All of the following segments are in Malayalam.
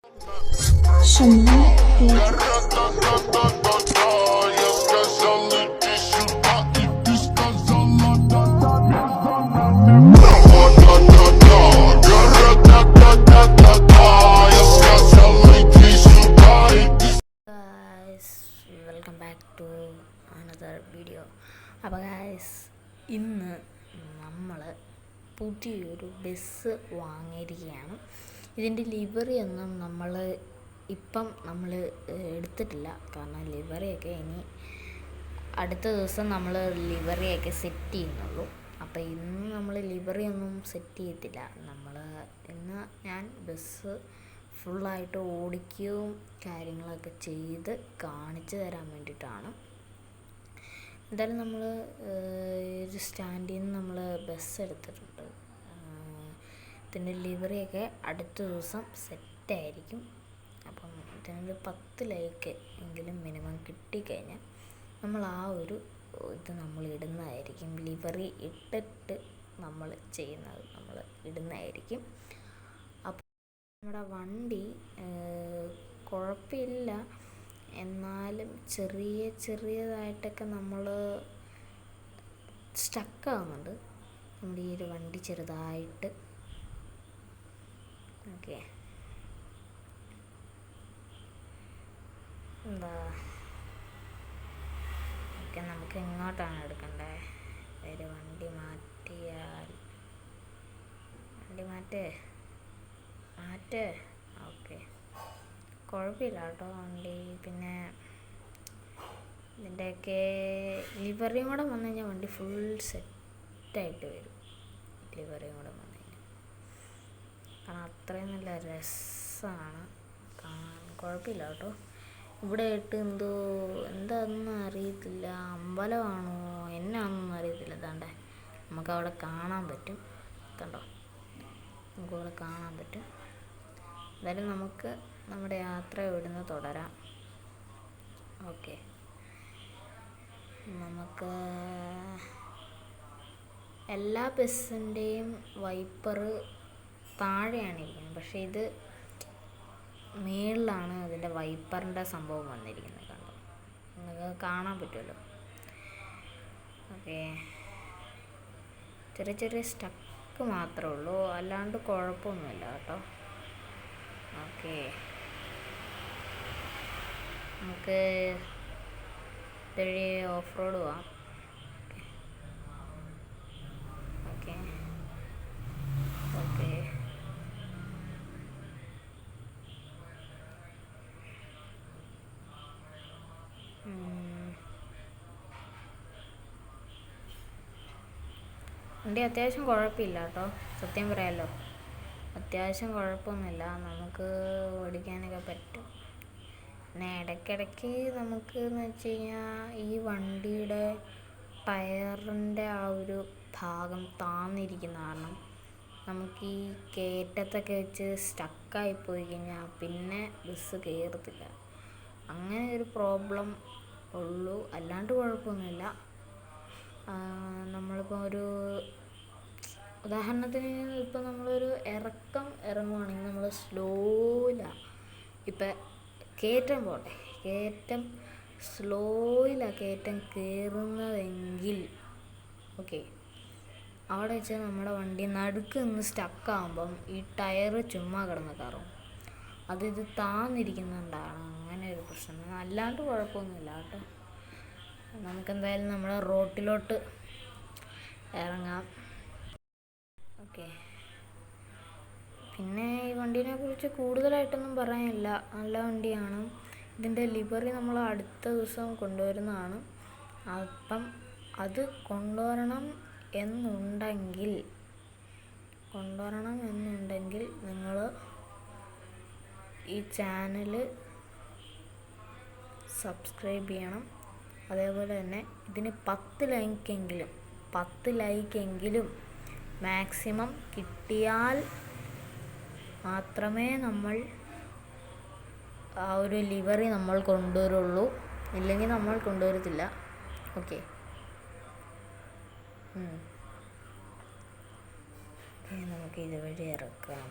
Chemin Creative. Guys, welcome back to another video. അപ്പോൾ ഗായ്സ്, ഇന്ന് നമ്മൾ പുതിയൊരു ബസ് വാങ്ങിയിരിക്കുകയാണ്. ഇതിൻ്റെ ലിവറി ഒന്നും നമ്മൾ എടുത്തിട്ടില്ല, കാരണം ലിവറിയൊക്കെ ഇനി അടുത്ത ദിവസം നമ്മൾ ലിവറിയൊക്കെ സെറ്റ് ചെയ്യുന്നുള്ളൂ. അപ്പോൾ ഇന്ന് നമ്മൾ ലിവറി ഒന്നും സെറ്റ് ചെയ്യത്തില്ല. ഇന്ന് ഞാൻ ബസ് ഫുള്ളായിട്ട് ഓടിക്കുകയും കാര്യങ്ങളൊക്കെ ചെയ്ത് കാണിച്ചു തരാൻ വേണ്ടിയിട്ടാണ്. എന്തായാലും നമ്മൾ ഒരു സ്റ്റാൻഡിൽ നിന്ന് നമ്മൾ ബസ് എടുത്തിട്ടുണ്ട്. ഇതിൻ്റെ ലിവറിയൊക്കെ അടുത്ത ദിവസം സെറ്റായിരിക്കും. അപ്പം ഇതിനൊരു 10 ലൈക്ക് എങ്കിലും മിനിമം കിട്ടിക്കഴിഞ്ഞാൽ നമ്മൾ ആ ഒരു ഇത് നമ്മൾ ഇടുന്നതായിരിക്കും. ലിവറി ഇട്ടിട്ട് നമ്മൾ ഇടുന്നതായിരിക്കും. അപ്പോൾ നമ്മുടെ വണ്ടി കുഴപ്പമില്ല, എന്നാലും ചെറിയതായിട്ടൊക്കെ നമ്മൾ സ്റ്റക്കാവുന്നുണ്ട് നമ്മുടെ ഈ ഒരു വണ്ടി ചെറുതായിട്ട്. ഓക്കെ, നമുക്ക് എങ്ങോട്ടാണ് എടുക്കേണ്ടത്? ഒരു വണ്ടി മാറ്റ്. ഓക്കെ, കുഴപ്പമില്ല കേട്ടോ വണ്ടി. പിന്നെ ഇതിൻ്റെയൊക്കെ ലിവറിയും കൂടെ വന്നു കഴിഞ്ഞാൽ വണ്ടി ഫുൾ സെറ്റായിട്ട് വരും. ലിവറിയും കൂടെ വന്നു കഴിഞ്ഞാൽ കാരണം അത്രയും നല്ല രസമാണ് കാണാൻ. കുഴപ്പമില്ല കേട്ടോ. ഇവിടെ ആയിട്ട് എന്താണെന്ന് അറിയത്തില്ല, അമ്പലമാണോ എന്നാണെന്നൊന്നും അറിയത്തില്ല. ഇതാണ്ട് നമുക്കവിടെ കാണാൻ പറ്റും, കണ്ടോ, നമുക്കവിടെ കാണാൻ പറ്റും. എന്തായാലും നമുക്ക് നമ്മുടെ യാത്ര ഇവിടുന്ന് തുടരാം. ഓക്കെ, നമുക്ക് എല്ലാ ബസ്സിൻ്റെയും വൈപ്പർ താഴെയാണ് ഇരിക്കുന്നത്, പക്ഷേ ഇത് മേളിലാണ് അതിൻ്റെ വൈപ്പറിൻ്റെ സംഭവം വന്നിരിക്കുന്നത്. കണ്ടോ, നിങ്ങൾക്ക് കാണാൻ പറ്റുമല്ലോ. ഓക്കെ, ചെറിയ സ്റ്റക്ക് മാത്രമേ ഉള്ളൂ, അല്ലാണ്ട് കുഴപ്പമൊന്നുമില്ല കേട്ടോ. ഓക്കെ, നമുക്ക് ഇതുവഴി ഓഫ് റോഡ് പോവാം. ഓക്കെ വണ്ടി അത്യാവശ്യം കുഴപ്പമില്ല കേട്ടോ, സത്യം പറയാമല്ലോ. അത്യാവശ്യം കുഴപ്പമൊന്നുമില്ല, നമുക്ക് ഓടിക്കാനൊക്കെ പറ്റും. പിന്നെ ഇടയ്ക്കിടയ്ക്ക് നമുക്ക് എന്ന് വെച്ച് കഴിഞ്ഞാൽ ഈ വണ്ടിയുടെ ടയറിൻ്റെ ആ ഒരു ഭാഗം താന്നിരിക്കുന്ന കാരണം നമുക്ക് ഈ കയറ്റത്തൊക്കെ വെച്ച് സ്റ്റക്കായിപ്പോയി കഴിഞ്ഞാൽ പിന്നെ ബസ് കയറത്തില്ല. അങ്ങനെ ഒരു പ്രോബ്ലം ഉള്ളൂ, അല്ലാണ്ട് കുഴപ്പമൊന്നുമില്ല. നമ്മളിപ്പോൾ ഒരു ഉദാഹരണത്തിന് ഇപ്പോൾ നമ്മളൊരു ഇറക്കം ഇറങ്ങുവാണെങ്കിൽ നമ്മൾ സ്ലോയിലാണ്, ഇപ്പം കയറ്റം സ്ലോയിലാണ് കയറ്റം കയറുന്നതെങ്കിൽ ഓക്കെ, അവിടെ വെച്ച് നമ്മുടെ വണ്ടി നടുക്ക് നിന്ന് സ്റ്റക്കാകുമ്പം ഈ ടയറ് ചുമ്മാ കിടന്ന് കയറും. ഇത് താന്നിരിക്കുന്നുണ്ടാണ് അങ്ങനെ ഒരു പ്രശ്നം, അല്ലാണ്ട് കുഴപ്പമൊന്നുമില്ല കേട്ടോ. നമുക്കെന്തായാലും നമ്മുടെ റോട്ടിലോട്ട് ഇറങ്ങാം. ഓക്കെ, പിന്നെ ഈ വണ്ടീനെ കുറിച്ച് കൂടുതലായിട്ടൊന്നും പറയാനില്ല, നല്ല വണ്ടിയാണ്. ഇതിൻ്റെ ലിവറി നമ്മൾ അടുത്ത ദിവസം കൊണ്ടുവരുന്നതാണ്. അപ്പം അത് കൊണ്ടുവരണം എന്നുണ്ടെങ്കിൽ നിങ്ങൾ ഈ ചാനൽ സബ്സ്ക്രൈബ് ചെയ്യണം. അതേപോലെ തന്നെ ഇതിന് 10 ലൈക്കെങ്കിലും മാക്സിമം കിട്ടിയാൽ മാത്രമേ നമ്മൾ ആ ഒരു ലിവറി നമ്മൾ കൊണ്ടുവരുള്ളൂ, ഇല്ലെങ്കിൽ നമ്മൾ കൊണ്ടുവരത്തില്ല. ഓക്കെ, നമുക്ക് ഇതുവഴി ഇറക്കാം.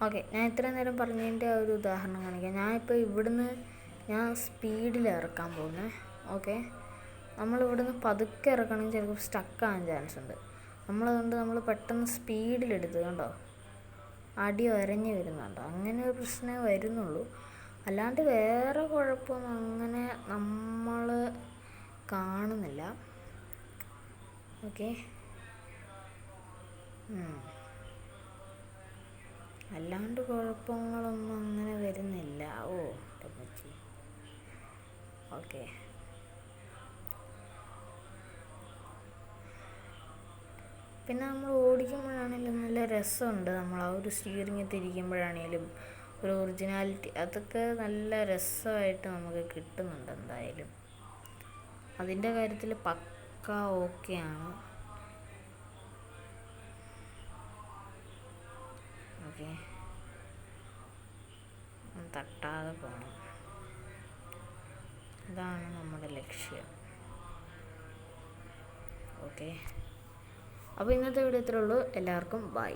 ഓക്കെ, ഞാൻ ഇത്രയും നേരം പറഞ്ഞതിൻ്റെ ഒരു ഉദാഹരണം കാണിക്കാം. ഞാനിപ്പോൾ ഞാൻ സ്പീഡിൽ ഇറക്കാൻ പോകുന്നത്. ഓക്കെ, നമ്മളിവിടുന്ന് പതുക്കെ ഇറക്കണമെങ്കിൽ ചിലപ്പോൾ സ്റ്റക്കാകാൻ ചാൻസ് ഉണ്ട്. നമ്മൾ പെട്ടെന്ന് സ്പീഡിലെടുത്ത് കണ്ടോ, അടി ഒരഞ്ഞ് വരുന്നുണ്ടോ, അങ്ങനെ ഒരു പ്രശ്നമേ വരുന്നുള്ളൂ. അല്ലാണ്ട് വേറെ കുഴപ്പമൊന്നും അങ്ങനെ നമ്മൾ കാണുന്നില്ല. ഓക്കെ, അല്ലാണ്ട് കുഴപ്പങ്ങളൊന്നും അങ്ങനെ വരുന്നില്ല. ഓക്കെ, പിന്നെ നമ്മൾ ഓടിക്കുമ്പോഴാണെങ്കിലും നല്ല രസമുണ്ട്. നമ്മൾ ആ ഒരു സ്റ്റിയറിംഗ് തിരിക്കുമ്പോഴാണെങ്കിലും ഒരു ഒറിജിനാലിറ്റി, അതൊക്കെ നല്ല രസമായിട്ട് നമുക്ക് കിട്ടുന്നുണ്ട്. എന്തായാലും അതിൻ്റെ കാര്യത്തിൽ പക്ക ഓക്കെയാണ്. ഓക്കെ, തട്ടാതെ പോകണം, ഇതാണ് നമ്മുടെ ലക്ഷ്യം. ഓക്കെ, അപ്പോൾ ഇന്നത്തെ വീഡിയോ ഇത്രേ ഉള്ളൂ. എല്ലാവർക്കും ബൈ.